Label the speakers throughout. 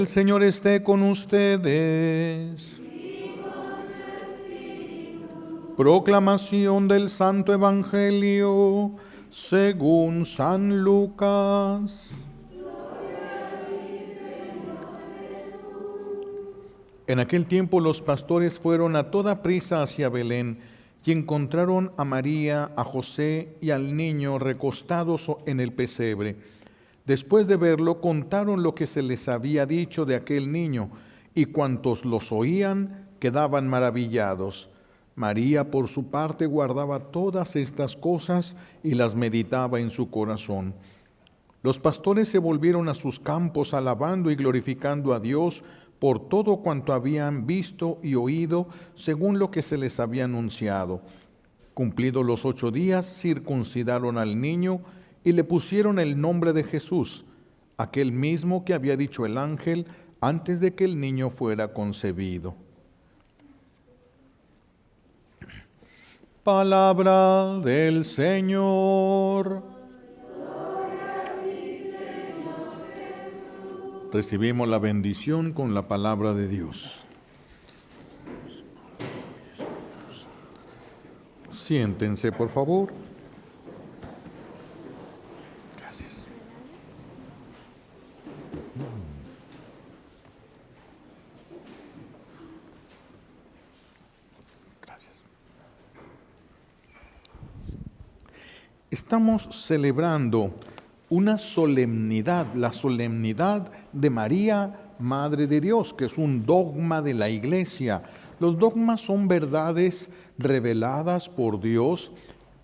Speaker 1: El Señor esté con ustedes. Proclamación del Santo Evangelio según San Lucas. En aquel tiempo los pastores fueron a toda prisa hacia Belén y encontraron a María, a José y al niño recostados en el pesebre. Después de verlo, contaron lo que se les había dicho de aquel niño, y cuantos los oían quedaban maravillados. María, por su parte, guardaba todas estas cosas y las meditaba en su corazón. Los pastores se volvieron a sus campos alabando y glorificando a Dios por todo cuanto habían visto y oído, según lo que se les había anunciado. Cumplidos los 8 días, circuncidaron al niño y le pusieron el nombre de Jesús, aquel mismo que había dicho el ángel antes de que el niño fuera concebido. Palabra del Señor.
Speaker 2: Gloria a ti, Señor Jesús.
Speaker 1: Recibimos la bendición con la palabra de Dios. Siéntense, por favor. Gracias. Gracias. Estamos celebrando una solemnidad, la solemnidad de María, Madre de Dios, que es un dogma de la Iglesia. Los dogmas son verdades reveladas por Dios,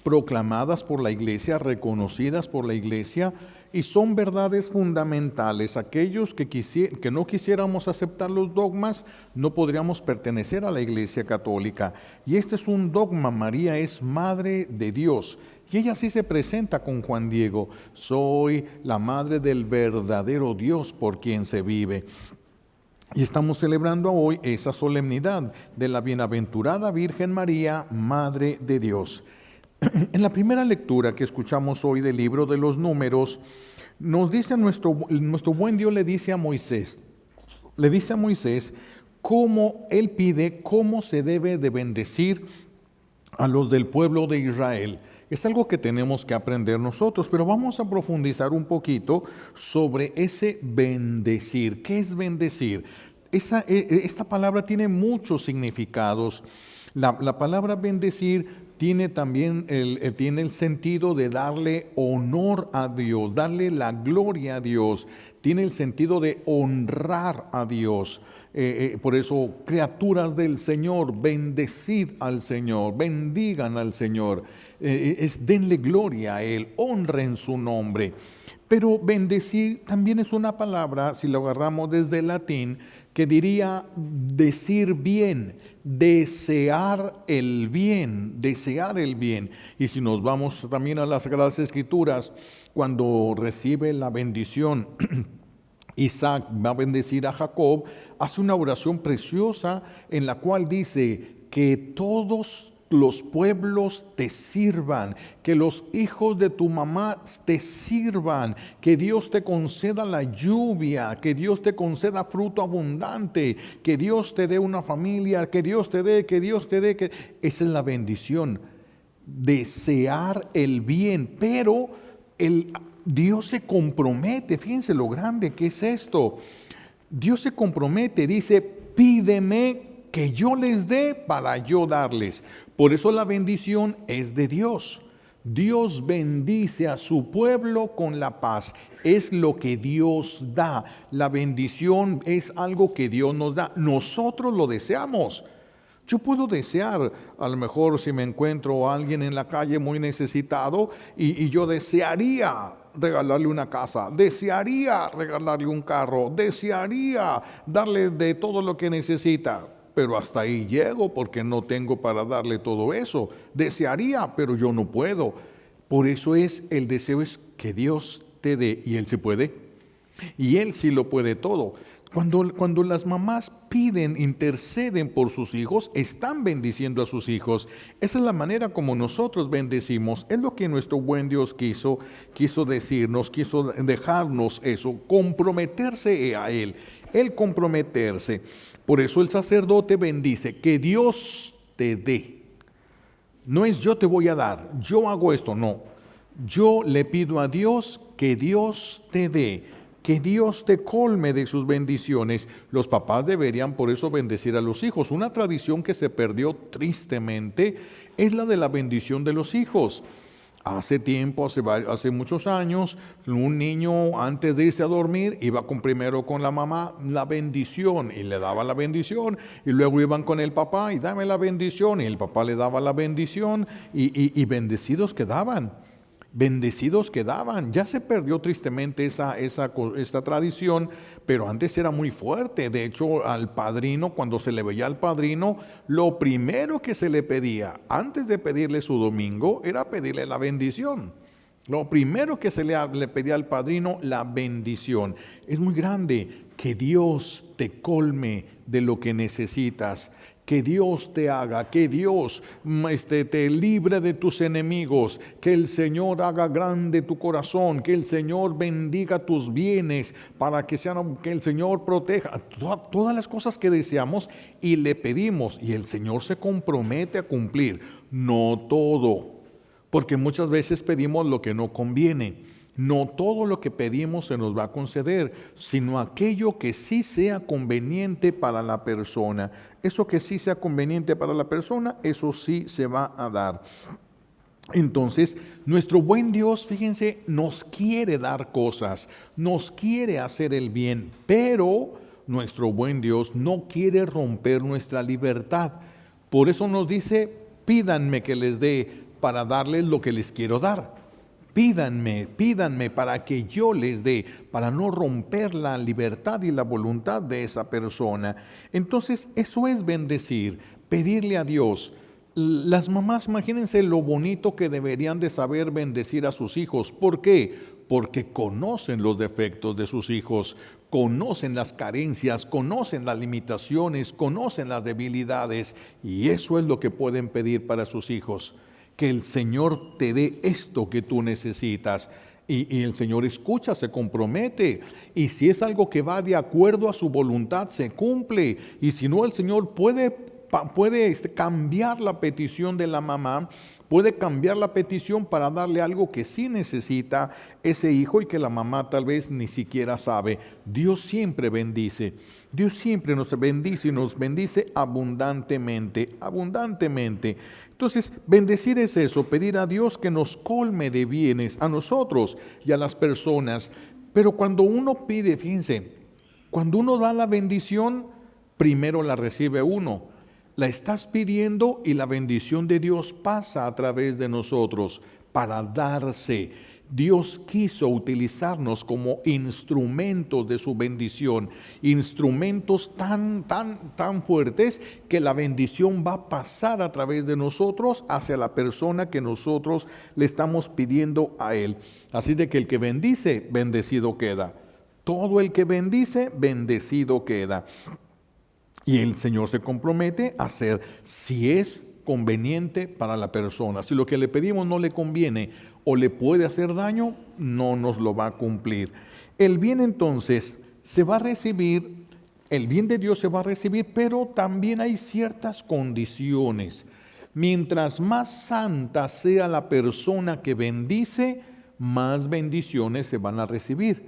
Speaker 1: proclamadas por la Iglesia, reconocidas por la Iglesia, y son verdades fundamentales. Aquellos que no quisiéramos aceptar los dogmas, no podríamos pertenecer a la Iglesia Católica. Y este es un dogma: María es Madre de Dios. Y ella sí se presenta con Juan Diego: soy la madre del verdadero Dios por quien se vive. Y estamos celebrando hoy esa solemnidad de la bienaventurada Virgen María, Madre de Dios. En la primera lectura que escuchamos hoy del libro de los Números, nos dice nuestro buen Dios le dice a Moisés cómo él pide, cómo se debe de bendecir a los del pueblo de Israel. Es algo que tenemos que aprender nosotros, pero vamos a profundizar un poquito sobre ese bendecir. ¿Qué es bendecir? Esta palabra tiene muchos significados. La palabra bendecir tiene también tiene el sentido de darle honor a Dios, darle la gloria a Dios. Tiene el sentido de honrar a Dios. Por eso, criaturas del Señor, bendecid al Señor, bendigan al Señor. Denle gloria a Él, honren su nombre. Pero bendecir también es una palabra, si lo agarramos desde el latín, que diría decir bien, desear el bien, desear el bien. Y si nos vamos también a las Sagradas Escrituras, cuando recibe la bendición, Isaac va a bendecir a Jacob, hace una oración preciosa en la cual dice que todos los pueblos te sirvan, que los hijos de tu mamá te sirvan, que Dios te conceda la lluvia, que Dios te conceda fruto abundante, que Dios te dé una familia, que Dios te dé. Esa es la bendición, desear el bien, pero Dios se compromete. Fíjense lo grande que es esto. Dios se compromete, dice: pídeme que yo les dé para yo darles. Por eso la bendición es de Dios. Dios bendice a su pueblo con la paz. Es lo que Dios da. La bendición es algo que Dios nos da. Nosotros lo deseamos. Yo puedo desear, a lo mejor si me encuentro a alguien en la calle muy necesitado, y yo desearía regalarle una casa, desearía regalarle un carro, desearía darle de todo lo que necesita. Pero hasta ahí llego porque no tengo para darle todo eso. Desearía, pero yo no puedo. Por eso el deseo es que Dios te dé, y Él se puede. Y Él sí lo puede todo. Cuando las mamás piden, interceden por sus hijos, están bendiciendo a sus hijos. Esa es la manera como nosotros bendecimos. Es lo que nuestro buen Dios quiso decirnos, quiso dejarnos eso, comprometerse a Él. el comprometerse. Por eso el sacerdote bendice, que Dios te dé. No es yo te voy a dar, yo hago esto, no. Yo le pido a Dios que Dios te dé, que Dios te colme de sus bendiciones. Los papás deberían por eso bendecir a los hijos. Una tradición que se perdió tristemente es la de la bendición de los hijos. Hace tiempo, hace muchos años, un niño antes de irse a dormir iba primero con la mamá la bendición y le daba la bendición, y luego iban con el papá y dame la bendición, y el papá le daba la bendición y bendecidos quedaban. Bendecidos quedaban. Ya se perdió tristemente esta tradición, pero antes era muy fuerte. De hecho, al padrino, cuando se le veía al padrino, lo primero que se le pedía, antes de pedirle su domingo, era pedirle la bendición. Lo primero que se le pedía al padrino, la bendición. Es muy grande. Que Dios te colme de lo que necesitas. Que Dios te haga, que Dios te libre de tus enemigos, que el Señor haga grande tu corazón, que el Señor bendiga tus bienes, para que el Señor proteja. Todas las cosas que deseamos y le pedimos, y el Señor se compromete a cumplir. No todo, porque muchas veces pedimos lo que no conviene. No todo lo que pedimos se nos va a conceder, sino aquello que sí sea conveniente para la persona. Eso que sí sea conveniente para la persona, eso sí se va a dar. Entonces, nuestro buen Dios, fíjense, nos quiere dar cosas, nos quiere hacer el bien, pero nuestro buen Dios no quiere romper nuestra libertad. Por eso nos dice, pídanme que les dé para darles lo que les quiero dar. Pídanme para que yo les dé, para no romper la libertad y la voluntad de esa persona. Entonces, eso es bendecir, pedirle a Dios. Las mamás, imagínense lo bonito que deberían de saber bendecir a sus hijos. ¿Por qué? Porque conocen los defectos de sus hijos, conocen las carencias, conocen las limitaciones, conocen las debilidades, y eso es lo que pueden pedir para sus hijos. Que el Señor te dé esto que tú necesitas. Y el Señor escucha, se compromete. Y si es algo que va de acuerdo a su voluntad, se cumple. Y si no, el Señor puede cambiar la petición de la mamá, puede cambiar la petición para darle algo que sí necesita ese hijo y que la mamá tal vez ni siquiera sabe. Dios siempre bendice. Dios siempre nos bendice y nos bendice abundantemente, abundantemente. Entonces, bendecir es eso, pedir a Dios que nos colme de bienes a nosotros y a las personas. Pero cuando uno pide, fíjense, cuando uno da la bendición, primero la recibe uno. La estás pidiendo y la bendición de Dios pasa a través de nosotros para darse. Dios quiso utilizarnos como instrumentos de su bendición, instrumentos tan fuertes que la bendición va a pasar a través de nosotros hacia la persona que nosotros le estamos pidiendo a Él. Así de que el que bendice, bendecido queda. Todo el que bendice, bendecido queda. Y el Señor se compromete a hacer si es conveniente para la persona. Si lo que le pedimos no le conviene o le puede hacer daño, no nos lo va a cumplir. El bien entonces se va a recibir, el bien de Dios se va a recibir, pero también hay ciertas condiciones. Mientras más santa sea la persona que bendice, más bendiciones se van a recibir.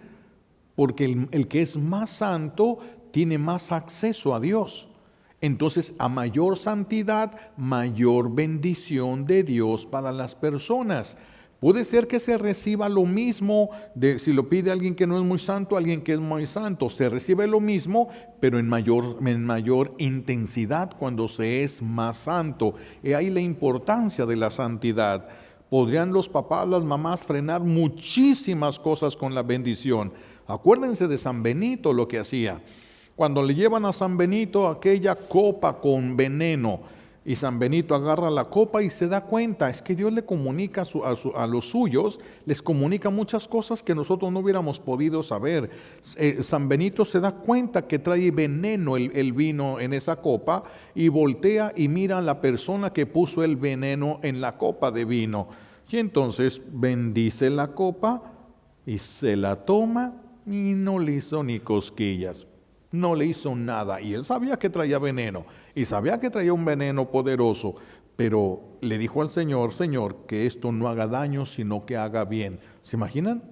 Speaker 1: Porque el que es más santo tiene más acceso a Dios. Entonces, a mayor santidad, mayor bendición de Dios para las personas. Puede ser que se reciba lo mismo si lo pide alguien que no es muy santo, alguien que es muy santo. Se recibe lo mismo, pero en mayor intensidad cuando se es más santo. Y ahí la importancia de la santidad. Podrían los papás, las mamás frenar muchísimas cosas con la bendición. Acuérdense de San Benito, lo que hacía. Cuando le llevan a San Benito aquella copa con veneno, y San Benito agarra la copa y se da cuenta, es que Dios le comunica a los suyos, les comunica muchas cosas que nosotros no hubiéramos podido saber. San Benito se da cuenta que trae veneno el vino en esa copa, y voltea y mira a la persona que puso el veneno en la copa de vino. Y entonces bendice la copa y se la toma y no le hizo ni cosquillas. No le hizo nada. Y él sabía que traía veneno. Y sabía que traía un veneno poderoso. Pero le dijo al Señor, Señor, que esto no haga daño, sino que haga bien. ¿Se imaginan?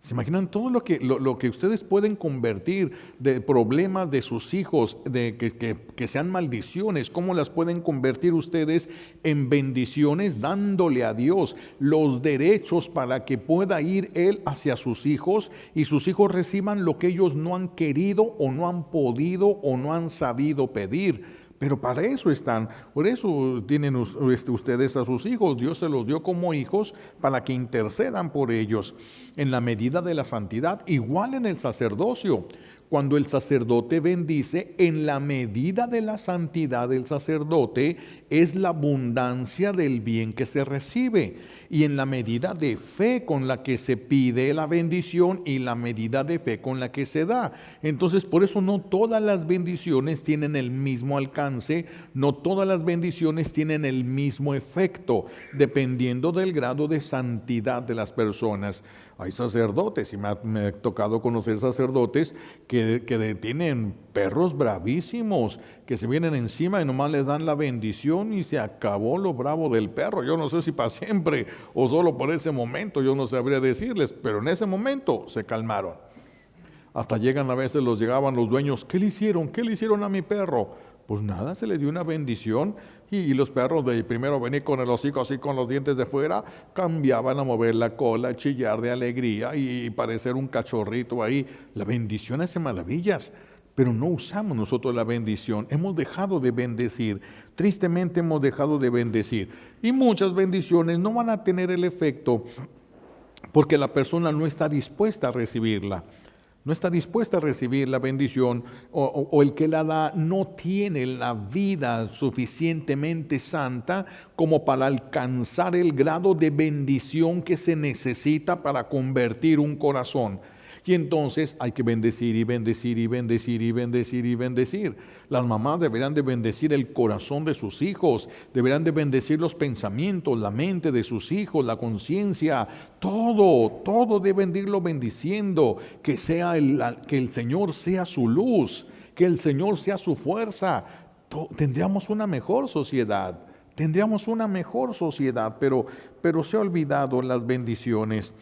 Speaker 1: ¿Se imaginan todo lo que ustedes pueden convertir de problemas de sus hijos, de que sean maldiciones? ¿Cómo las pueden convertir ustedes en bendiciones dándole a Dios los derechos para que pueda ir Él hacia sus hijos y sus hijos reciban lo que ellos no han querido o no han podido o no han sabido pedir? Pero para eso están, por eso tienen ustedes a sus hijos. Dios se los dio como hijos para que intercedan por ellos en la medida de la santidad, igual en el sacerdocio. Cuando el sacerdote bendice, en la medida de la santidad del sacerdote es la abundancia del bien que se recibe, y en la medida de fe con la que se pide la bendición y la medida de fe con la que se da. Entonces, por eso no todas las bendiciones tienen el mismo alcance, no todas las bendiciones tienen el mismo efecto, dependiendo del grado de santidad de las personas. Hay sacerdotes, y me ha tocado conocer sacerdotes que tienen perros bravísimos, que se vienen encima y nomás les dan la bendición y se acabó lo bravo del perro. Yo no sé si para siempre o solo por ese momento, yo no sabría decirles, pero en ese momento se calmaron. Hasta llegaban los dueños, ¿qué le hicieron? ¿Qué le hicieron a mi perro? Pues nada, se le dio una bendición y los perros de primero venir con el hocico así con los dientes de fuera, cambiaban a mover la cola, a chillar de alegría y parecer un cachorrito ahí. La bendición hace maravillas, pero no usamos nosotros la bendición. Hemos dejado de bendecir, tristemente hemos dejado de bendecir. Y muchas bendiciones no van a tener el efecto porque la persona no está dispuesta a recibirla. No está dispuesta a recibir la bendición o el que la da no tiene la vida suficientemente santa como para alcanzar el grado de bendición que se necesita para convertir un corazón. Y entonces hay que bendecir y bendecir y bendecir y bendecir y bendecir. Las mamás deberán de bendecir el corazón de sus hijos, deberán de bendecir los pensamientos, la mente de sus hijos, la conciencia, todo deben de irlo bendiciendo, que el Señor sea su luz, que el Señor sea su fuerza. Tendríamos una mejor sociedad, pero se ha olvidado las bendiciones.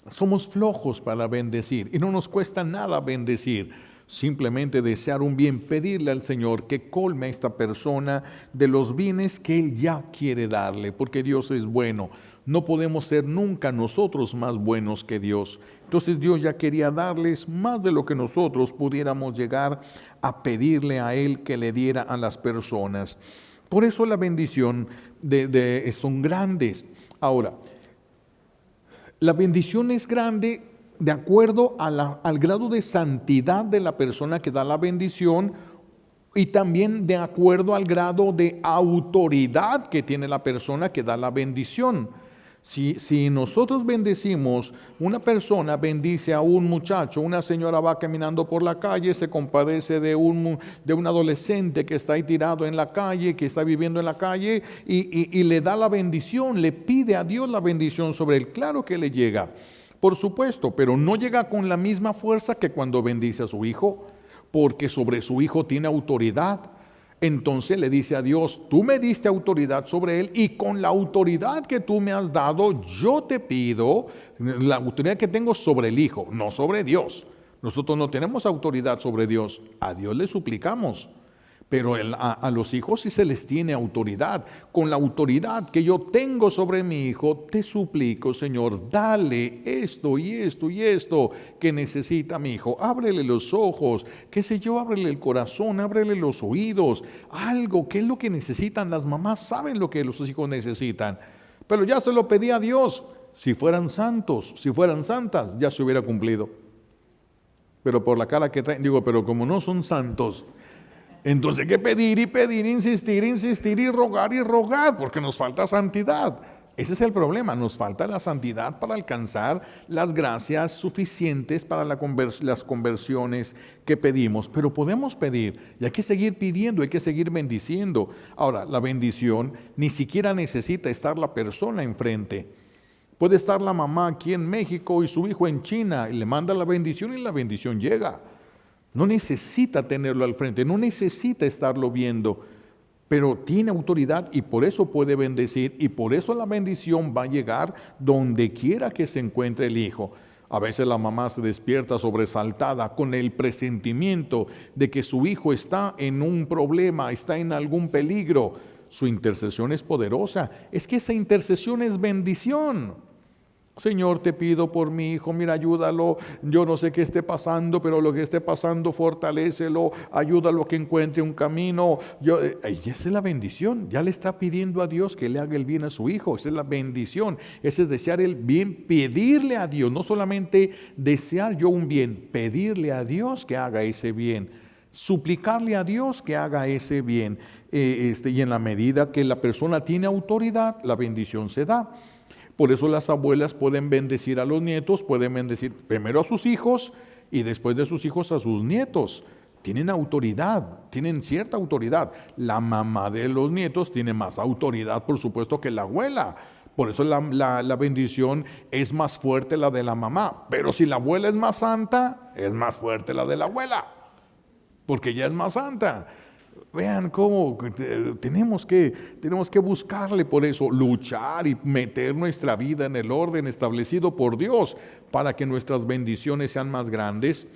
Speaker 1: Somos flojos para bendecir y no nos cuesta nada bendecir. Simplemente desear un bien, pedirle al Señor que colme a esta persona de los bienes que Él ya quiere darle, porque Dios es bueno. No podemos ser nunca nosotros más buenos que Dios. Entonces Dios ya quería darles más de lo que nosotros pudiéramos llegar a pedirle a Él que le diera a las personas. Por eso la bendición son grandes. Ahora, la bendición es grande de acuerdo al grado de santidad de la persona que da la bendición y también de acuerdo al grado de autoridad que tiene la persona que da la bendición. Si nosotros bendecimos, una persona bendice a un muchacho, una señora va caminando por la calle, se compadece de un adolescente que está ahí tirado en la calle, que está viviendo en la calle y le da la bendición, le pide a Dios la bendición sobre él. Claro que le llega, por supuesto, pero no llega con la misma fuerza que cuando bendice a su hijo, porque sobre su hijo tiene autoridad. Entonces le dice a Dios, tú me diste autoridad sobre él y con la autoridad que tú me has dado, yo te pido la autoridad que tengo sobre el hijo, no sobre Dios. Nosotros no tenemos autoridad sobre Dios, a Dios le suplicamos. Pero a los hijos sí se les tiene autoridad. Con la autoridad que yo tengo sobre mi hijo, te suplico, Señor, dale esto y esto y esto que necesita mi hijo. Ábrele los ojos, qué sé yo, ábrele el corazón, ábrele los oídos. Algo, ¿qué es lo que necesitan? Las mamás saben lo que los hijos necesitan. Pero ya se lo pedí a Dios. Si fueran santos, si fueran santas, ya se hubiera cumplido. Pero por la cara que traen, pero como no son santos, entonces hay que pedir y pedir, insistir y rogar, porque nos falta santidad. Ese es el problema, nos falta la santidad para alcanzar las gracias suficientes para las conversiones que pedimos. Pero podemos pedir y hay que seguir pidiendo, hay que seguir bendiciendo. Ahora, la bendición ni siquiera necesita estar la persona enfrente. Puede estar la mamá aquí en México y su hijo en China y le manda la bendición y la bendición llega. No necesita tenerlo al frente, no necesita estarlo viendo, pero tiene autoridad y por eso puede bendecir y por eso la bendición va a llegar donde quiera que se encuentre el hijo. A veces la mamá se despierta sobresaltada con el presentimiento de que su hijo está en un problema, está en algún peligro. Su intercesión es poderosa. Es que esa intercesión es bendición. Señor, te pido por mi hijo, mira, ayúdalo, yo no sé qué esté pasando, pero lo que esté pasando, fortalécelo, ayúdalo a que encuentre un camino. Y esa es la bendición, ya le está pidiendo a Dios que le haga el bien a su hijo, esa es la bendición, ese es desear el bien, pedirle a Dios, no solamente desear yo un bien, pedirle a Dios que haga ese bien, suplicarle a Dios que haga ese bien, y en la medida que la persona tiene autoridad, la bendición se da. Por eso las abuelas pueden bendecir a los nietos, pueden bendecir primero a sus hijos y después de sus hijos a sus nietos. Tienen autoridad, tienen cierta autoridad. La mamá de los nietos tiene más autoridad, por supuesto, que la abuela. Por eso la bendición es más fuerte la de la mamá. Pero si la abuela es más santa, es más fuerte la de la abuela, porque ella es más santa. Vean cómo tenemos que buscarle por eso, luchar y meter nuestra vida en el orden establecido por Dios para que nuestras bendiciones sean más grandes.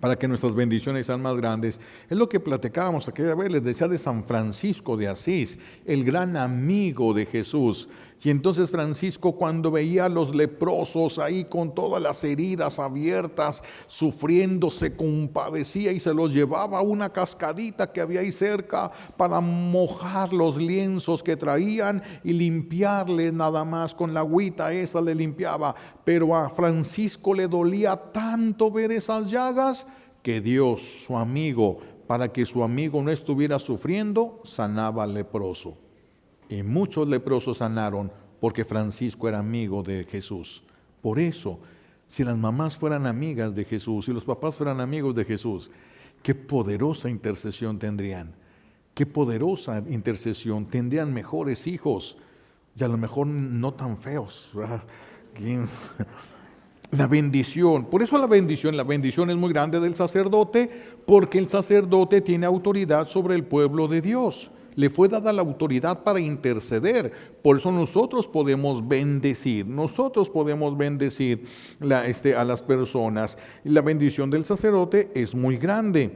Speaker 1: Es lo que platicábamos aquella vez, les decía de San Francisco de Asís, el gran amigo de Jesús. Y entonces Francisco, cuando veía a los leprosos ahí con todas las heridas abiertas, sufriendo, se compadecía y se los llevaba a una cascadita que había ahí cerca para mojar los lienzos que traían y limpiarles nada más con la agüita esa le limpiaba. Pero a Francisco le dolía tanto ver esas llagas que Dios, su amigo, para que su amigo no estuviera sufriendo, sanaba al leproso. Y muchos leprosos sanaron porque Francisco era amigo de Jesús. Por eso, si las mamás fueran amigas de Jesús, si los papás fueran amigos de Jesús, qué poderosa intercesión tendrían. Qué poderosa intercesión. Tendrían mejores hijos y a lo mejor no tan feos. La bendición, por eso la bendición es muy grande del sacerdote, porque el sacerdote tiene autoridad sobre el pueblo de Dios. Le fue dada la autoridad para interceder, por eso nosotros podemos bendecir a las personas. Y la bendición del sacerdote es muy grande.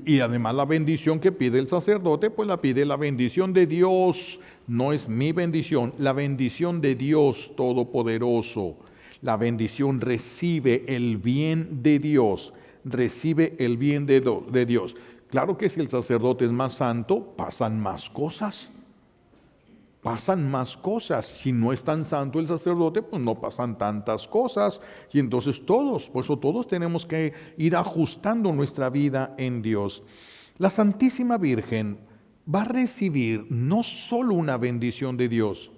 Speaker 1: Y además la bendición que pide el sacerdote, pues la pide la bendición de Dios. No es mi bendición, la bendición de Dios Todopoderoso. La bendición recibe el bien de Dios, recibe el bien de Dios. Claro que si el sacerdote es más santo, pasan más cosas. Si no es tan santo el sacerdote, pues no pasan tantas cosas. Y entonces por eso todos tenemos que ir ajustando nuestra vida en Dios. La Santísima Virgen va a recibir no solo una bendición de Dios,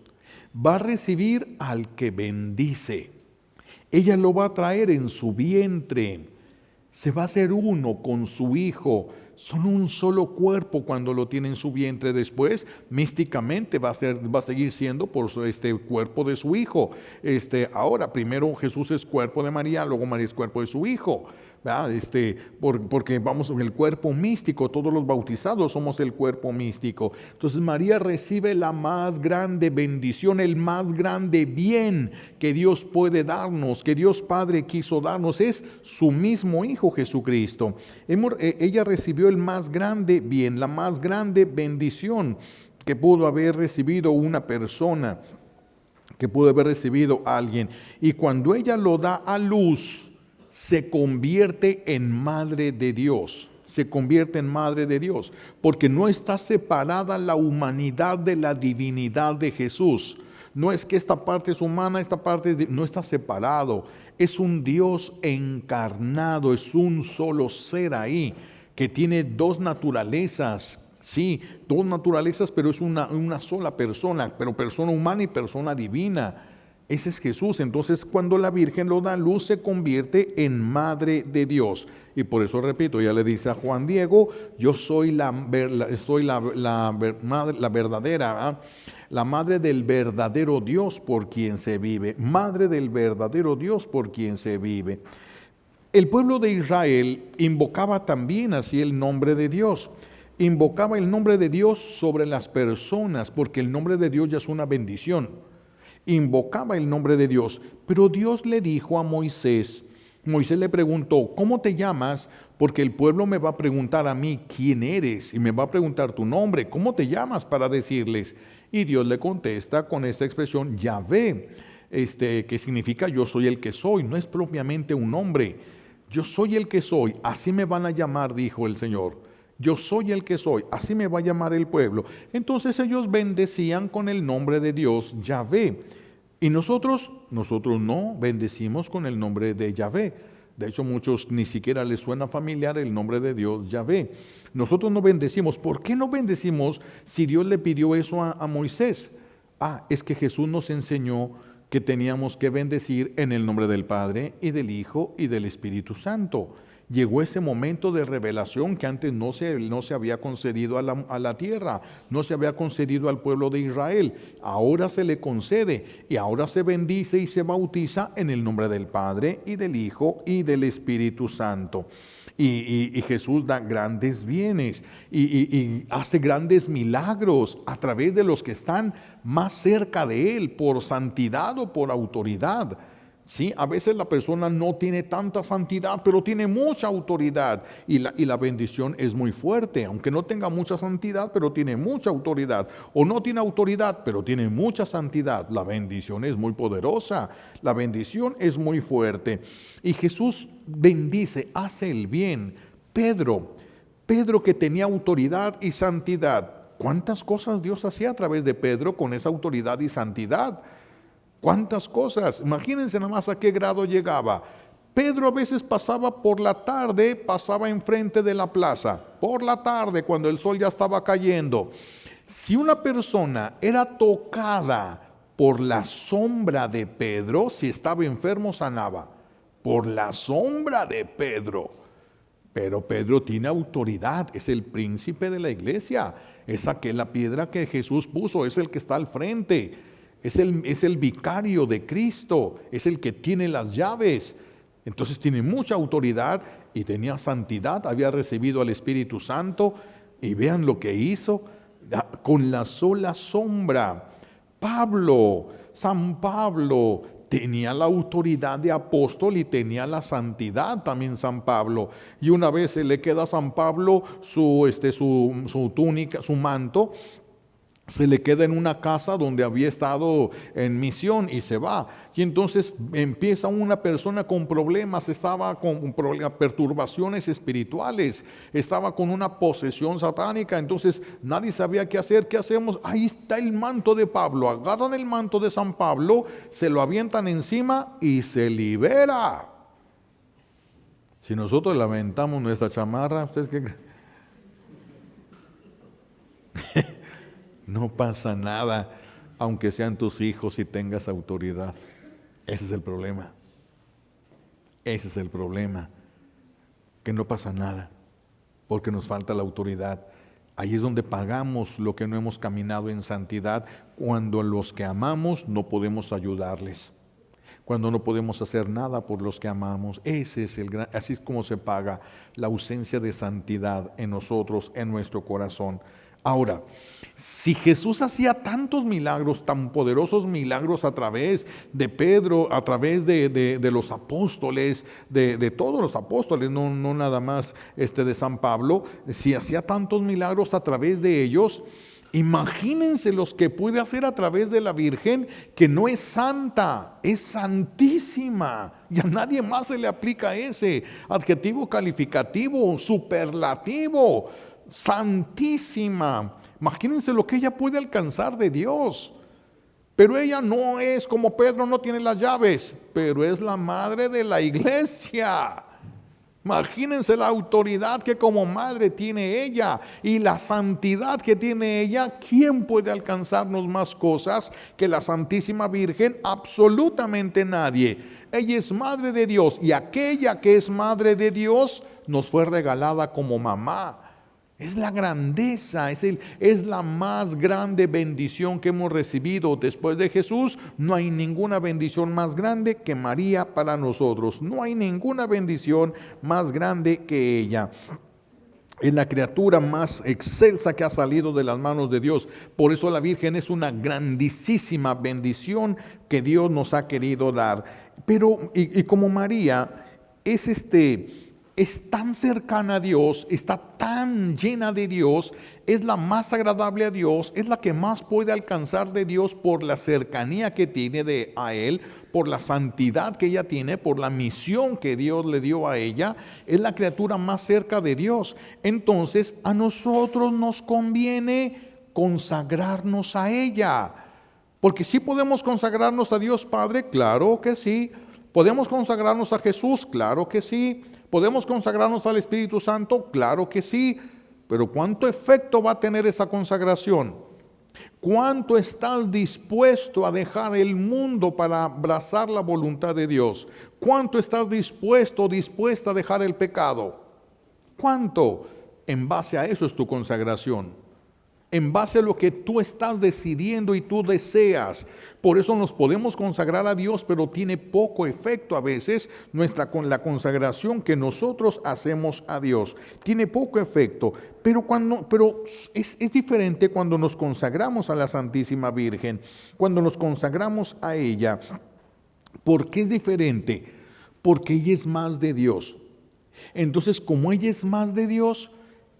Speaker 1: va a recibir al que bendice. Ella lo va a traer en su vientre, se va a hacer uno con su hijo, son un solo cuerpo cuando lo tiene en su vientre. Después, místicamente va a seguir siendo por este cuerpo de su hijo. Ahora, primero Jesús es cuerpo de María, luego María es cuerpo de su hijo. Porque vamos en el cuerpo místico, todos los bautizados somos el cuerpo místico. Entonces María recibe la más grande bendición, el más grande bien que Dios puede darnos, que Dios Padre quiso darnos, es su mismo Hijo Jesucristo. Ella recibió el más grande bien, la más grande bendición que pudo haber recibido una persona, que pudo haber recibido alguien. Y cuando ella lo da a luz, se convierte en madre de Dios, porque no está separada la humanidad de la divinidad de Jesús. No es que esta parte es humana, esta parte no está separado. Es un Dios encarnado, es un solo ser ahí, que tiene dos naturalezas. Sí, dos naturalezas, pero es una sola persona, pero persona humana y persona divina. Ese es Jesús. Entonces, cuando la Virgen lo da a luz, se convierte en Madre de Dios. Y por eso, repito, ella le dice a Juan Diego, yo soy la verdadera, la Madre del verdadero Dios por quien se vive. Madre del verdadero Dios por quien se vive. El pueblo de Israel invocaba también así el nombre de Dios. Invocaba el nombre de Dios sobre las personas, porque el nombre de Dios ya es una bendición. Invocaba el nombre de Dios, pero Dios le dijo a Moisés, Moisés le preguntó, ¿cómo te llamas? Porque el pueblo me va a preguntar a mí, ¿quién eres? Y me va a preguntar tu nombre, ¿cómo te llamas? Para decirles. Y Dios le contesta con esta expresión, Yahvé, que significa yo soy el que soy, no es propiamente un nombre. Yo soy el que soy, así me van a llamar, dijo el Señor. Yo soy el que soy, así me va a llamar el pueblo. Entonces ellos bendecían con el nombre de Dios, Yahvé. Y nosotros no bendecimos con el nombre de Yahvé. De hecho, muchos ni siquiera les suena familiar el nombre de Dios, Yahvé. Nosotros no bendecimos. ¿Por qué no bendecimos si Dios le pidió eso a Moisés? Es que Jesús nos enseñó que teníamos que bendecir en el nombre del Padre y del Hijo y del Espíritu Santo. Llegó ese momento de revelación que antes no se había concedido a la tierra, no se había concedido al pueblo de Israel. Ahora se le concede y ahora se bendice y se bautiza en el nombre del Padre y del Hijo y del Espíritu Santo. Y Jesús da grandes bienes y hace grandes milagros a través de los que están más cerca de Él, por santidad o por autoridad. Sí, a veces la persona no tiene tanta santidad, pero tiene mucha autoridad y la bendición es muy fuerte, aunque no tenga mucha santidad, pero tiene mucha autoridad, o no tiene autoridad, pero tiene mucha santidad. La bendición es muy poderosa, la bendición es muy fuerte. Y Jesús bendice, hace el bien. Pedro que tenía autoridad y santidad, ¿cuántas cosas Dios hacía a través de Pedro con esa autoridad y santidad? ¿Cuántas cosas? Imagínense nada más a qué grado llegaba. Pedro a veces pasaba por la tarde, pasaba enfrente de la plaza, por la tarde cuando el sol ya estaba cayendo. Si una persona era tocada por la sombra de Pedro, si estaba enfermo sanaba, por la sombra de Pedro. Pero Pedro tiene autoridad, es el príncipe de la iglesia, es aquella piedra que Jesús puso, es el que está al frente. Es el vicario de Cristo, es el que tiene las llaves. Entonces tiene mucha autoridad y tenía santidad, había recibido al Espíritu Santo. Y vean lo que hizo con la sola sombra. San Pablo, tenía la autoridad de apóstol y tenía la santidad también San Pablo. Y una vez se le queda a San Pablo su túnica, su manto, se le queda en una casa donde había estado en misión y se va. Y entonces empieza una persona con problemas, estaba con perturbaciones espirituales, estaba con una posesión satánica, entonces nadie sabía qué hacer. ¿Qué hacemos? Ahí está el manto de Pablo. Agarran el manto de San Pablo, se lo avientan encima y se libera. Si nosotros le aventamos nuestra chamarra, ¿ustedes qué creen? No pasa nada, aunque sean tus hijos y tengas autoridad. Ese es el problema. Ese es el problema. Que no pasa nada, porque nos falta la autoridad. Ahí es donde pagamos lo que no hemos caminado en santidad, cuando los que amamos no podemos ayudarles. Cuando no podemos hacer nada por los que amamos. Así es como se paga la ausencia de santidad en nosotros, en nuestro corazón. Ahora, si Jesús hacía tantos milagros, tan poderosos milagros a través de Pedro, a través de los apóstoles, de todos los apóstoles, no nada más de San Pablo, si hacía tantos milagros a través de ellos, imagínense los que puede hacer a través de la Virgen, que no es santa, es santísima, y a nadie más se le aplica ese adjetivo calificativo, superlativo. Santísima. Imagínense lo que ella puede alcanzar de Dios. Pero ella no es como Pedro, no tiene las llaves, pero es la madre de la iglesia. Imagínense la autoridad que como madre tiene ella y la santidad que tiene ella. ¿Quién puede alcanzarnos más cosas que la Santísima Virgen? Absolutamente nadie. Ella es madre de Dios y aquella que es madre de Dios nos fue regalada como mamá. Es la grandeza, es la más grande bendición que hemos recibido. Después de Jesús, no hay ninguna bendición más grande que María para nosotros. No hay ninguna bendición más grande que ella. Es la criatura más excelsa que ha salido de las manos de Dios. Por eso la Virgen es una grandísima bendición que Dios nos ha querido dar. Pero, y como María es tan cercana a Dios, está tan llena de Dios, es la más agradable a Dios, es la que más puede alcanzar de Dios por la cercanía que tiene a Él, por la santidad que ella tiene, por la misión que Dios le dio a ella, es la criatura más cerca de Dios. Entonces a nosotros nos conviene consagrarnos a ella, porque si podemos consagrarnos a Dios Padre, claro que sí. ¿Podemos consagrarnos a Jesús? Claro que sí. ¿Podemos consagrarnos al Espíritu Santo? Claro que sí. Pero ¿cuánto efecto va a tener esa consagración? ¿Cuánto estás dispuesto a dejar el mundo para abrazar la voluntad de Dios? ¿Cuánto estás dispuesto o dispuesta a dejar el pecado? ¿Cuánto? En base a eso es tu consagración. En base a lo que tú estás decidiendo y tú deseas. Por eso nos podemos consagrar a Dios, pero tiene poco efecto a veces con la consagración que nosotros hacemos a Dios. Tiene poco efecto, pero es diferente cuando nos consagramos a la Santísima Virgen, cuando nos consagramos a ella. ¿Por qué es diferente? Porque ella es más de Dios. Entonces, como ella es más de Dios,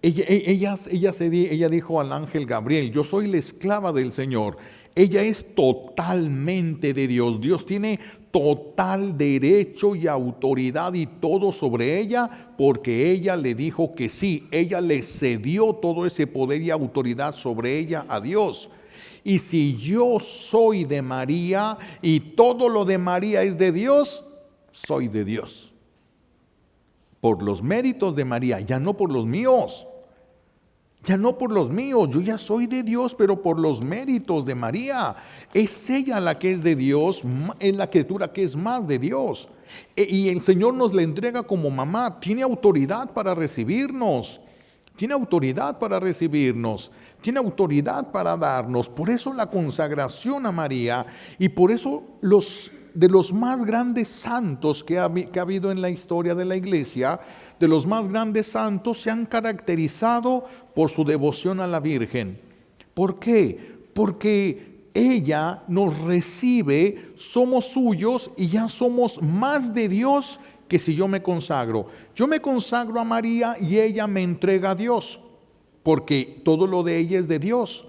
Speaker 1: ella dijo al ángel Gabriel: yo soy la esclava del Señor. Ella es totalmente de Dios. Dios tiene total derecho y autoridad y todo sobre ella, porque ella le dijo que sí. Ella le cedió todo ese poder y autoridad sobre ella a Dios. Y si yo soy de María y todo lo de María es de Dios, soy de Dios. Por los méritos de María, ya no por los míos. Ya no por los míos, yo ya soy de Dios, pero por los méritos de María. Es ella la que es de Dios, es la criatura que es más de Dios. Y el Señor nos la entrega como mamá, tiene autoridad para recibirnos. Tiene autoridad para recibirnos, tiene autoridad para darnos. Por eso la consagración a María, y por eso de los más grandes santos que ha habido en la historia de la iglesia, de los más grandes santos se han caracterizado por su devoción a la Virgen. ¿Por qué? Porque ella nos recibe, somos suyos y ya somos más de Dios que si yo me consagro. Yo me consagro a María y ella me entrega a Dios, porque todo lo de ella es de Dios.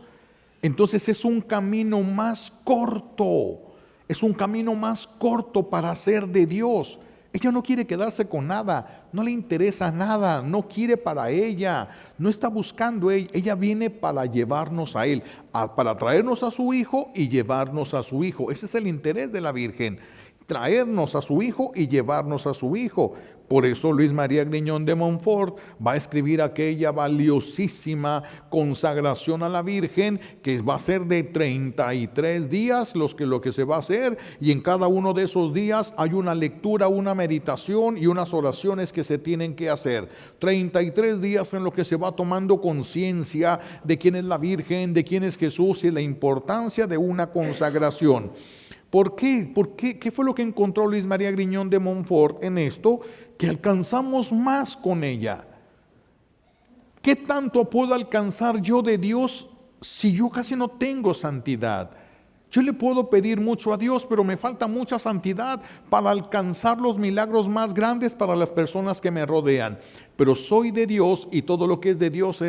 Speaker 1: Entonces es un camino más corto, es un camino más corto para ser de Dios. Ella no quiere quedarse con nada, no le interesa nada, no quiere para ella, no está buscando ella viene para llevarnos a Él, para traernos a su Hijo y llevarnos a su Hijo. Ese es el interés de la Virgen, traernos a su Hijo y llevarnos a su Hijo. Por eso Luis María Griñón de Montfort va a escribir aquella valiosísima consagración a la Virgen, que va a ser de 33 días lo que se va a hacer, y en cada uno de esos días hay una lectura, una meditación y unas oraciones que se tienen que hacer. 33 días en los que se va tomando conciencia de quién es la Virgen, de quién es Jesús y la importancia de una consagración. ¿Por qué? ¿Qué fue lo que encontró Luis María Griñón de Montfort en esto? Que alcanzamos más con ella. ¿Qué tanto puedo alcanzar yo de Dios si yo casi no tengo santidad? Yo le puedo pedir mucho a Dios, pero me falta mucha santidad para alcanzar los milagros más grandes para las personas que me rodean. Pero soy de Dios y todo lo que es de Dios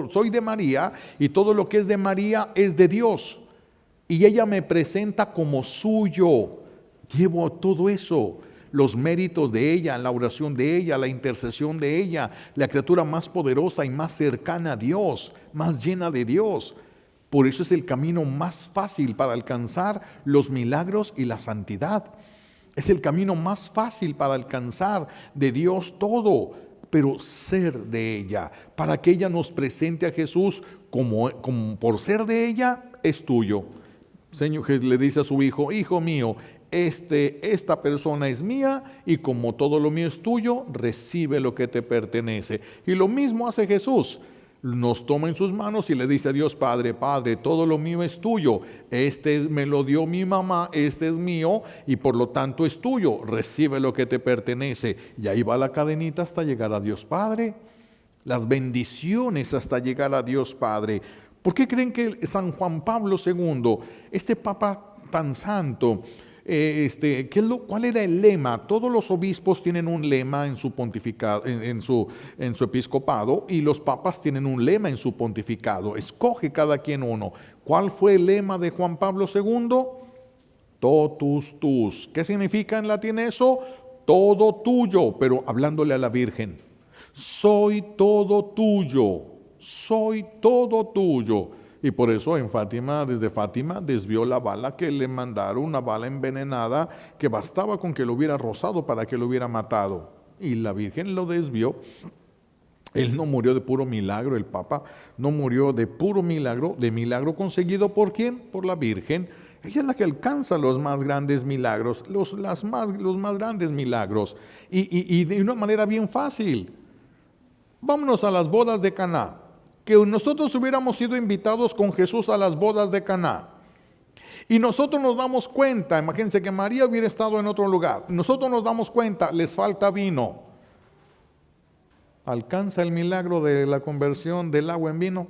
Speaker 1: soy de María y todo lo que es de María es de Dios. Y ella me presenta como suyo. Llevo todo eso, los méritos de ella, la oración de ella, la intercesión de ella, la criatura más poderosa y más cercana a Dios, más llena de Dios. Por eso es el camino más fácil para alcanzar los milagros y la santidad. Es el camino más fácil para alcanzar de Dios todo, pero ser de ella, para que ella nos presente a Jesús como por ser de ella, es tuyo. Señor le dice a su hijo: hijo mío, esta persona es mía y como todo lo mío es tuyo, recibe lo que te pertenece. Y lo mismo hace Jesús. nos toma en sus manos y le dice a Dios Padre, Padre, todo lo mío es tuyo, este me lo dio mi mamá, este es mío y por lo tanto es tuyo, recibe lo que te pertenece. Y ahí va la cadenita hasta llegar a Dios Padre, las bendiciones hasta llegar a Dios Padre. ¿Por qué creen que San Juan Pablo II, este Papa tan santo, ¿cuál era el lema? Todos los obispos tienen un lema en su pontificado, en su episcopado, y los papas tienen un lema en su pontificado. Escoge cada quien uno. ¿Cuál fue el lema de Juan Pablo II? Totus tus. ¿Qué significa en latín eso? Todo tuyo, pero hablándole a la Virgen. Soy todo tuyo, soy todo tuyo. Y por eso en Fátima, desde Fátima, desvió la bala que le mandaron, una bala envenenada que bastaba con que lo hubiera rozado para que lo hubiera matado. Y la Virgen lo desvió. Él no murió de puro milagro, el Papa no murió de puro milagro, de milagro conseguido ¿por quién? Por la Virgen. Ella es la que alcanza los más grandes milagros, los más grandes milagros. Y de una manera bien fácil. Vámonos a las bodas de Caná. Que nosotros hubiéramos sido invitados con Jesús a las bodas de Caná. Y nosotros nos damos cuenta, imagínense que María hubiera estado en otro lugar. Nosotros nos damos cuenta, les falta vino. ¿Alcanza el milagro de la conversión del agua en vino?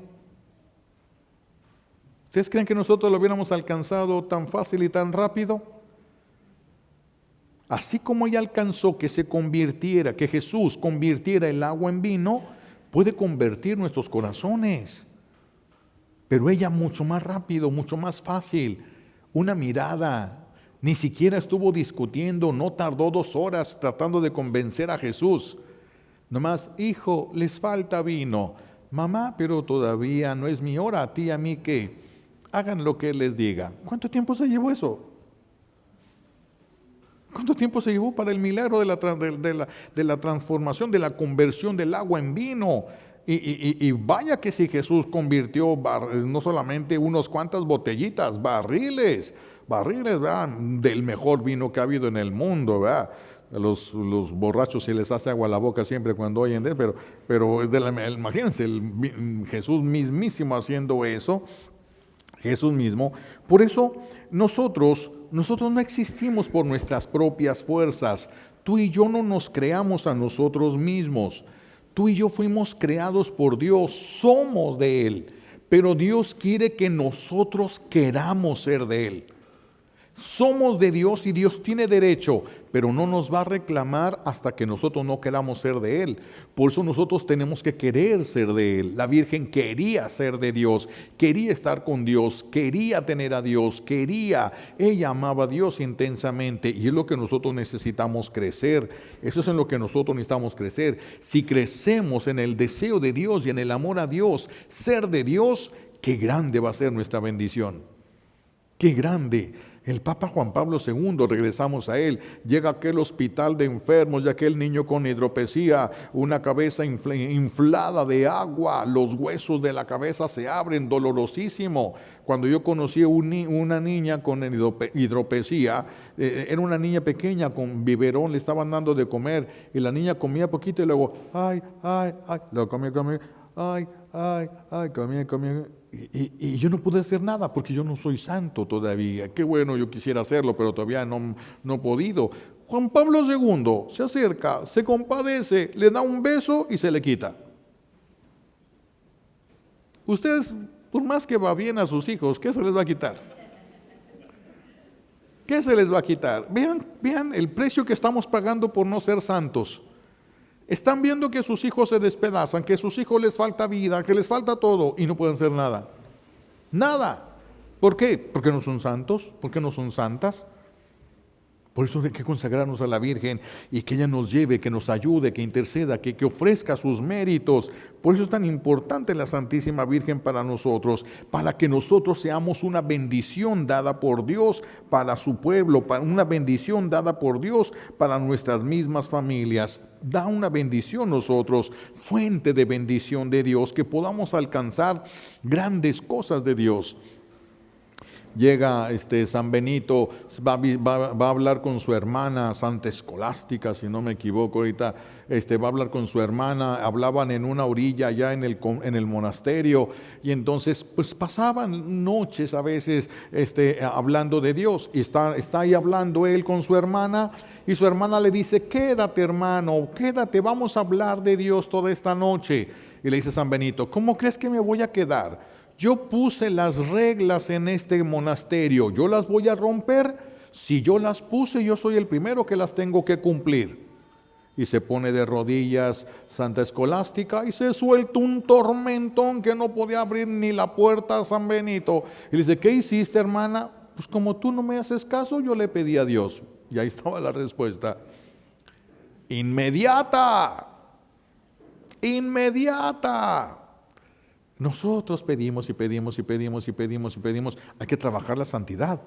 Speaker 1: ¿Ustedes creen que nosotros lo hubiéramos alcanzado tan fácil y tan rápido? Así como ella alcanzó que se convirtiera, que Jesús convirtiera el agua en vino, puede convertir nuestros corazones. Pero ella mucho más rápido, mucho más fácil. Una mirada, ni siquiera estuvo discutiendo, no tardó 2 horas tratando de convencer a Jesús. Nomás, hijo, les falta vino. Mamá, pero todavía no es mi hora, a ti y a mí que hagan lo que Él les diga. ¿Cuánto tiempo se llevó eso? ¿Cuánto tiempo se llevó para el milagro de la transformación, de la conversión del agua en vino? Y vaya que si Jesús convirtió no solamente unos cuantas botellitas, barriles, ¿verdad? Del mejor vino que ha habido en el mundo, ¿verdad? Los borrachos se les hace agua a la boca siempre cuando oyen de él, pero es imagínense, Jesús mismísimo haciendo eso, Jesús mismo. Por eso nosotros no existimos por nuestras propias fuerzas. Tú y yo no nos creamos a nosotros mismos. Tú y yo fuimos creados por Dios, somos de Él. Pero Dios quiere que nosotros queramos ser de Él. Somos de Dios y Dios tiene derecho, pero no nos va a reclamar hasta que nosotros no queramos ser de Él. Por eso nosotros tenemos que querer ser de Él. La Virgen quería ser de Dios, quería estar con Dios, quería tener a Dios, ella amaba a Dios intensamente y es lo que nosotros necesitamos crecer. Eso es en lo que nosotros necesitamos crecer. Si crecemos en el deseo de Dios y en el amor a Dios, ser de Dios, qué grande va a ser nuestra bendición. Qué grande. El Papa Juan Pablo II, regresamos a él, llega a aquel hospital de enfermos y aquel niño con hidropesía, una cabeza inflada de agua, los huesos de la cabeza se abren, dolorosísimo. Cuando yo conocí una niña con hidropesía, era una niña pequeña con biberón, le estaban dando de comer y la niña comía poquito y luego, luego comía, comía. Y yo no pude hacer nada porque yo no soy santo todavía. Qué bueno, yo quisiera hacerlo, pero todavía no he podido. Juan Pablo II se acerca, se compadece, le da un beso y se le quita. Ustedes, por más que va bien a sus hijos, ¿qué se les va a quitar? ¿Qué se les va a quitar? Vean el precio que estamos pagando por no ser santos. Están viendo que sus hijos se despedazan, que a sus hijos les falta vida, que les falta todo y no pueden hacer nada. Nada. ¿Por qué? Porque no son santos, porque no son santas. Por eso hay que consagrarnos a la Virgen y que ella nos lleve, que nos ayude, que interceda, que ofrezca sus méritos. Por eso es tan importante la Santísima Virgen para nosotros, para que nosotros seamos una bendición dada por Dios para su pueblo, para una bendición dada por Dios para nuestras mismas familias. Da una bendición nosotros, fuente de bendición de Dios, que podamos alcanzar grandes cosas de Dios. llega San Benito, va a hablar con su hermana Santa Escolástica, si no me equivoco ahorita, va a hablar con su hermana, hablaban en una orilla allá en el monasterio, y entonces pues pasaban noches a veces hablando de Dios, y está ahí hablando él con su hermana, y su hermana le dice: quédate, hermano, quédate, vamos a hablar de Dios toda esta noche. Y le dice San Benito: ¿cómo crees que me voy a quedar? Yo puse las reglas en este monasterio, ¿yo las voy a romper? Si yo las puse, yo soy el primero que las tengo que cumplir. Y se pone de rodillas Santa Escolástica y se suelta un tormentón que no podía abrir ni la puerta a San Benito. Y le dice: ¿qué hiciste, hermana? Pues como tú no me haces caso, yo le pedí a Dios. Y ahí estaba la respuesta. Inmediata. Inmediata. Nosotros pedimos y pedimos y pedimos y pedimos y pedimos. Hay que trabajar la santidad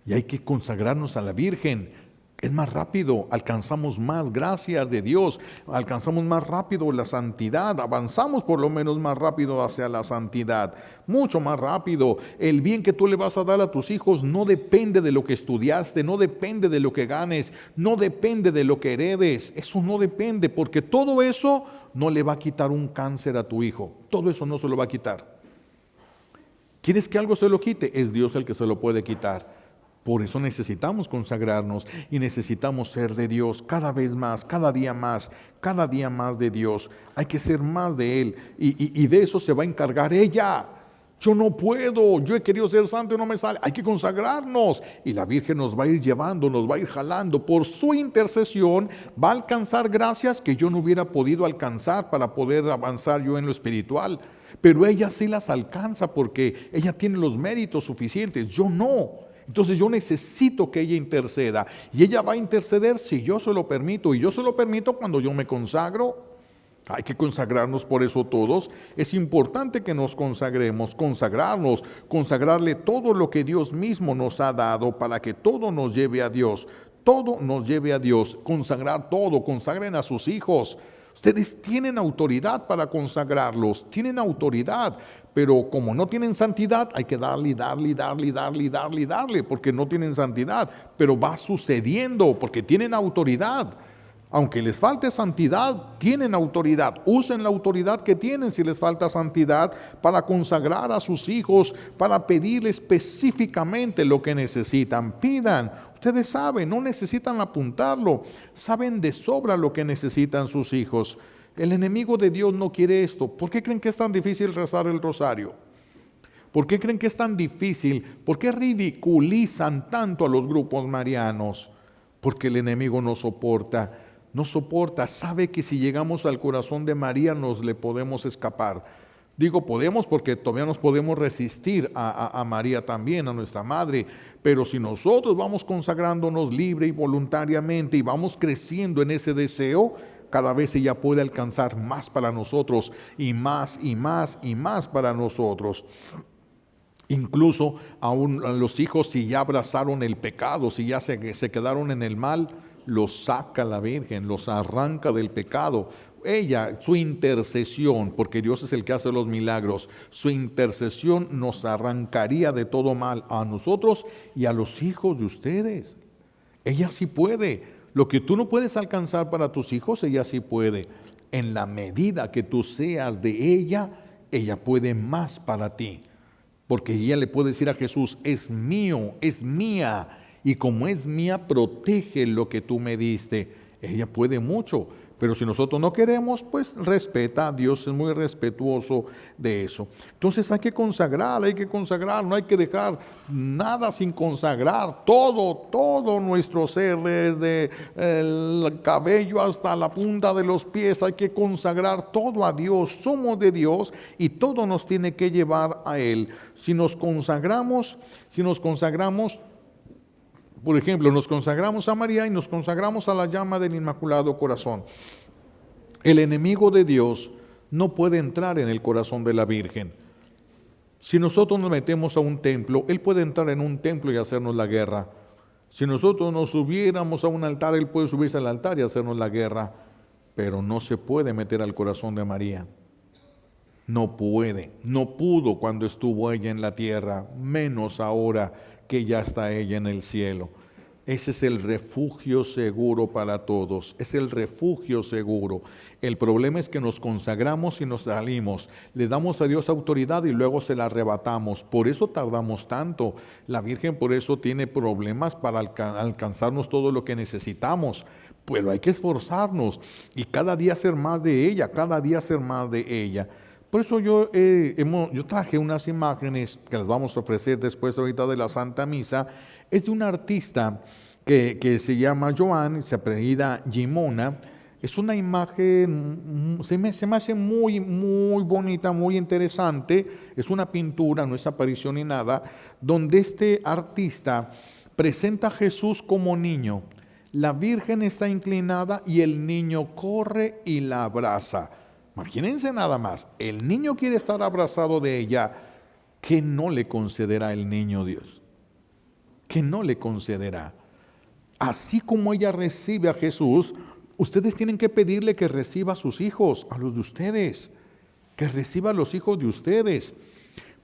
Speaker 1: y hay que consagrarnos a la Virgen. Es más rápido, alcanzamos más gracias de Dios, alcanzamos más rápido la santidad, avanzamos por lo menos más rápido hacia la santidad, mucho más rápido. El bien que tú le vas a dar a tus hijos no depende de lo que estudiaste, no depende de lo que ganes, no depende de lo que heredes, eso no depende, porque todo eso no le va a quitar un cáncer a tu hijo, todo eso no se lo va a quitar. ¿Quieres que algo se lo quite? Es Dios el que se lo puede quitar. Por eso necesitamos consagrarnos y necesitamos ser de Dios cada vez más, cada día más de Dios. Hay que ser más de Él y de eso se va a encargar ella. Yo no puedo, yo he querido ser santo y no me sale. Hay que consagrarnos y la Virgen nos va a ir llevando, nos va a ir jalando. Por su intercesión va a alcanzar gracias que yo no hubiera podido alcanzar para poder avanzar yo en lo espiritual. Pero ella sí las alcanza porque ella tiene los méritos suficientes, yo no. Entonces yo necesito que ella interceda y ella va a interceder si yo se lo permito, y yo se lo permito cuando yo me consagro. Hay que consagrarnos por eso todos. Es importante que nos consagremos, consagrarnos, consagrarle todo lo que Dios mismo nos ha dado para que todo nos lleve a Dios. Todo nos lleve a Dios. Consagrar todo, consagren a sus hijos. Ustedes tienen autoridad para consagrarlos, tienen autoridad, pero como no tienen santidad, hay que darle, porque no tienen santidad, pero va sucediendo, porque tienen autoridad. Aunque les falte santidad, tienen autoridad. Usen la autoridad que tienen si les falta santidad para consagrar a sus hijos, para pedirle específicamente lo que necesitan. Pidan. Ustedes saben, no necesitan apuntarlo. Saben de sobra lo que necesitan sus hijos. El enemigo de Dios no quiere esto. ¿Por qué creen que es tan difícil rezar el rosario? ¿Por qué creen que es tan difícil? ¿Por qué ridiculizan tanto a los grupos marianos? Porque el enemigo no soporta, sabe que si llegamos al corazón de María nos le podemos escapar. Digo podemos porque todavía nos podemos resistir a María también, a nuestra madre, pero si nosotros vamos consagrándonos libre y voluntariamente y vamos creciendo en ese deseo, cada vez ella puede alcanzar más para nosotros y más y más y más para nosotros. Incluso aún los hijos, si ya abrazaron el pecado, si ya se quedaron en el mal, los saca la Virgen, los arranca del pecado. Ella, su intercesión, porque Dios es el que hace los milagros, su intercesión nos arrancaría de todo mal a nosotros y a los hijos de ustedes. Ella sí puede. Lo que tú no puedes alcanzar para tus hijos, ella sí puede. En la medida que tú seas de ella, ella puede más para ti. Porque ella le puede decir a Jesús: es mío, es mía. Y como es mía, protege lo que tú me diste. Ella puede mucho, pero si nosotros no queremos, pues respeta. Dios es muy respetuoso de eso. Entonces hay que consagrar, no hay que dejar nada sin consagrar. Todo nuestro ser, desde el cabello hasta la punta de los pies, hay que consagrar todo a Dios. Somos de Dios y todo nos tiene que llevar a Él. Si nos consagramos, por ejemplo, nos consagramos a María y nos consagramos a la llama del Inmaculado Corazón. El enemigo de Dios no puede entrar en el corazón de la Virgen. Si nosotros nos metemos a un templo, Él puede entrar en un templo y hacernos la guerra. Si nosotros nos subiéramos a un altar, Él puede subirse al altar y hacernos la guerra. Pero no se puede meter al corazón de María. No puede, no pudo cuando estuvo ella en la tierra, menos ahora que ya está ella en el cielo. Ese es el refugio seguro para todos, es el refugio seguro. El problema es que nos consagramos y nos salimos, le damos a Dios autoridad y luego se la arrebatamos. Por eso tardamos tanto. La Virgen por eso tiene problemas para alcanzarnos todo lo que necesitamos. Pero hay que esforzarnos y cada día hacer más de ella, cada día hacer más de ella. Por eso yo traje unas imágenes que las vamos a ofrecer después ahorita de la Santa Misa. Es de un artista que se llama Joan, se apellida Gimona. Es una imagen, se me hace muy, muy bonita, muy interesante. Es una pintura, no es aparición ni nada, donde este artista presenta a Jesús como niño. La Virgen está inclinada y el niño corre y la abraza. Imagínense nada más, el niño quiere estar abrazado de ella. ¿Qué no le concederá el niño Dios? ¿Qué no le concederá? Así como ella recibe a Jesús, ustedes tienen que pedirle que reciba a sus hijos, a los de ustedes, que reciba a los hijos de ustedes.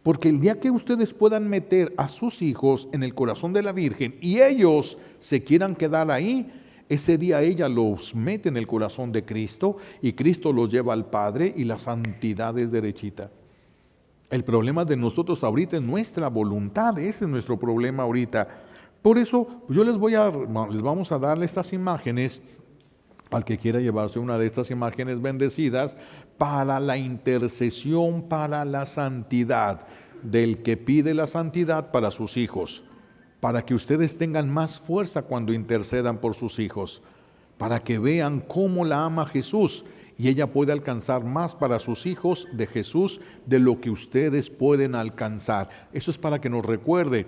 Speaker 1: Porque el día que ustedes puedan meter a sus hijos en el corazón de la Virgen y ellos se quieran quedar ahí, ese día ella los mete en el corazón de Cristo y Cristo los lleva al Padre y la santidad es derechita. El problema de nosotros ahorita es nuestra voluntad, ese es nuestro problema ahorita. Por eso yo les vamos a darle estas imágenes al que quiera llevarse una de estas imágenes bendecidas para la intercesión, para la santidad, del que pide la santidad para sus hijos, para que ustedes tengan más fuerza cuando intercedan por sus hijos, para que vean cómo la ama Jesús y ella puede alcanzar más para sus hijos de Jesús de lo que ustedes pueden alcanzar. Eso es para que nos recuerde.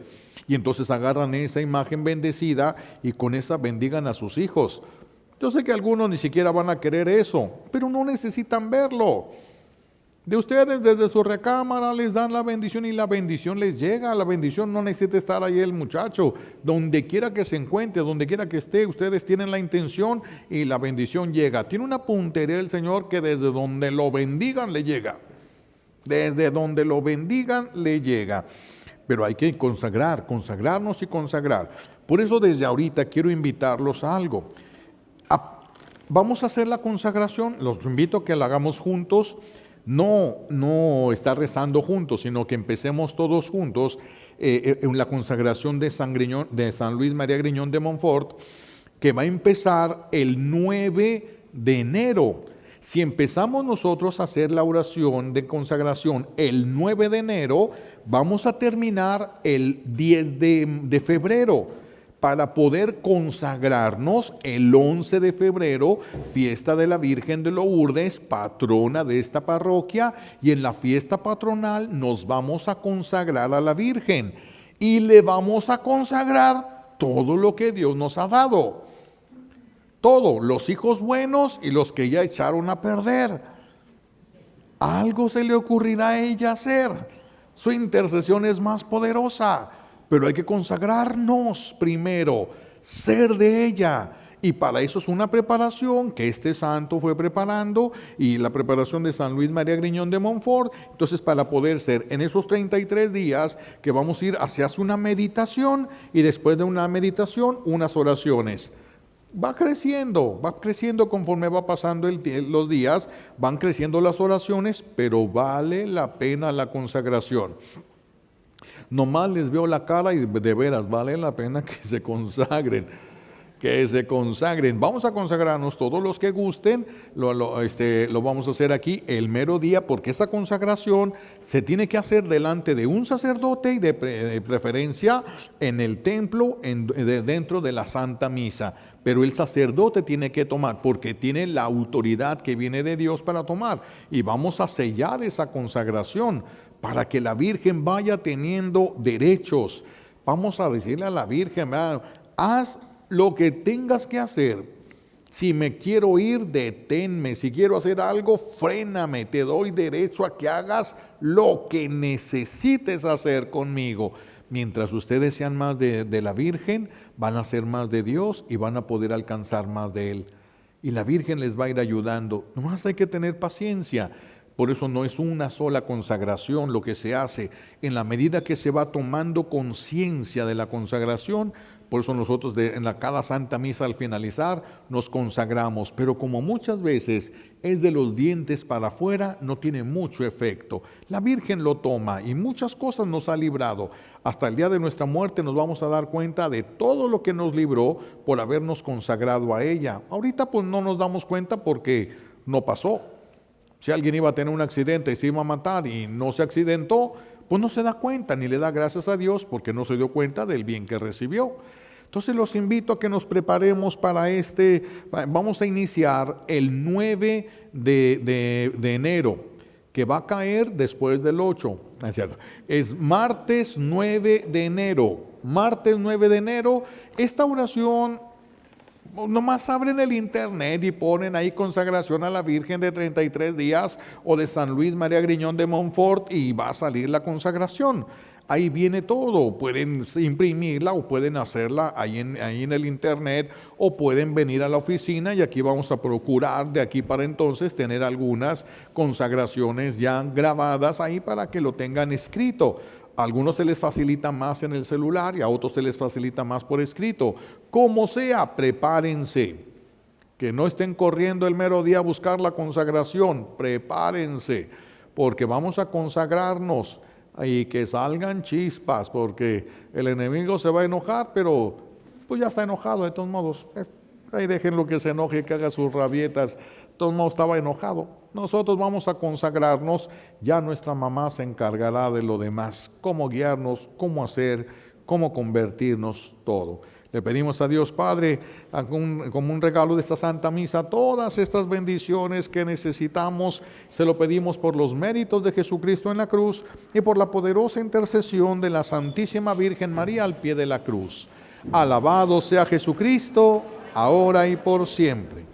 Speaker 1: Y entonces agarran esa imagen bendecida y con esa bendigan a sus hijos. Yo sé que algunos ni siquiera van a querer eso, pero no necesitan verlo. De ustedes desde su recámara les dan la bendición y la bendición les llega. La bendición no necesita estar ahí el muchacho. Donde quiera que se encuentre, donde quiera que esté, ustedes tienen la intención y la bendición llega. Tiene una puntería el Señor que desde donde lo bendigan le llega. Desde donde lo bendigan le llega. Pero hay que consagrarnos y consagrar. Por eso desde ahorita quiero invitarlos a algo. Vamos a hacer la consagración, los invito a que la hagamos juntos, no estar rezando juntos, sino que empecemos todos juntos en la consagración de San Luis María Griñón de Montfort, que va a empezar el 9 de enero. Si empezamos nosotros a hacer la oración de consagración el 9 de enero, vamos a terminar el 10 de febrero. Para poder consagrarnos el 11 de febrero, fiesta de la Virgen de Lourdes, patrona de esta parroquia, y en la fiesta patronal nos vamos a consagrar a la Virgen y le vamos a consagrar todo lo que Dios nos ha dado. Todo, los hijos buenos y los que ya echaron a perder. Algo se le ocurrirá a ella hacer. Su intercesión es más poderosa. Pero hay que consagrarnos primero, ser de ella. Y para eso es una preparación que este santo fue preparando y la preparación de San Luis María Griñón de Montfort. Entonces, para poder ser en esos 33 días que vamos a ir, se hace una meditación y después de una meditación, unas oraciones. Va creciendo conforme va pasando los días, van creciendo las oraciones, pero vale la pena la consagración. Nomás les veo la cara y de veras vale la pena que se consagren. Vamos a consagrarnos todos los que gusten, lo vamos a hacer aquí el mero día, porque esa consagración se tiene que hacer delante de un sacerdote y de preferencia en el templo, dentro de la Santa Misa. Pero el sacerdote tiene que tomar, porque tiene la autoridad que viene de Dios para tomar. Y vamos a sellar esa consagración para que la Virgen vaya teniendo derechos. Vamos a decirle a la Virgen, haz lo que tengas que hacer. Si me quiero ir, deténme. Si quiero hacer algo, fréname. Te doy derecho a que hagas lo que necesites hacer conmigo. Mientras ustedes sean más de la Virgen, van a ser más de Dios y van a poder alcanzar más de Él. Y la Virgen les va a ir ayudando. Nomás hay que tener paciencia. Por eso no es una sola consagración lo que se hace. En la medida que se va tomando conciencia de la consagración, por eso nosotros cada Santa Misa al finalizar nos consagramos. Pero como muchas veces es de los dientes para afuera, no tiene mucho efecto. La Virgen lo toma y muchas cosas nos ha librado. Hasta el día de nuestra muerte nos vamos a dar cuenta de todo lo que nos libró por habernos consagrado a ella. Ahorita pues no nos damos cuenta porque no pasó. Si alguien iba a tener un accidente y se iba a matar y no se accidentó, pues no se da cuenta ni le da gracias a Dios porque no se dio cuenta del bien que recibió. Entonces los invito a que nos preparemos para vamos a iniciar el 9 de enero, que va a caer después del 8, ¿es cierto? Es martes 9 de enero, martes 9 de enero, esta oración. Nomás abren el internet y ponen ahí consagración a la Virgen de 33 días o de San Luis María Griñón de Montfort y va a salir la consagración. Ahí viene todo, pueden imprimirla o pueden hacerla ahí en el internet o pueden venir a la oficina y aquí vamos a procurar de aquí para entonces tener algunas consagraciones ya grabadas ahí para que lo tengan escrito. A algunos se les facilita más en el celular y a otros se les facilita más por escrito. Como sea, prepárense. Que no estén corriendo el mero día a buscar la consagración. Prepárense, porque vamos a consagrarnos y que salgan chispas, porque el enemigo se va a enojar, pero pues ya está enojado de todos modos. Ahí déjenlo que se enoje y que haga sus rabietas. De todos modos estaba enojado. Nosotros vamos a consagrarnos, ya nuestra mamá se encargará de lo demás, cómo guiarnos, cómo hacer, cómo convertirnos, todo. Le pedimos a Dios Padre, como un regalo de esta Santa Misa, todas estas bendiciones que necesitamos. Se lo pedimos por los méritos de Jesucristo en la cruz y por la poderosa intercesión de la Santísima Virgen María al pie de la cruz. Alabado sea Jesucristo, ahora y por siempre.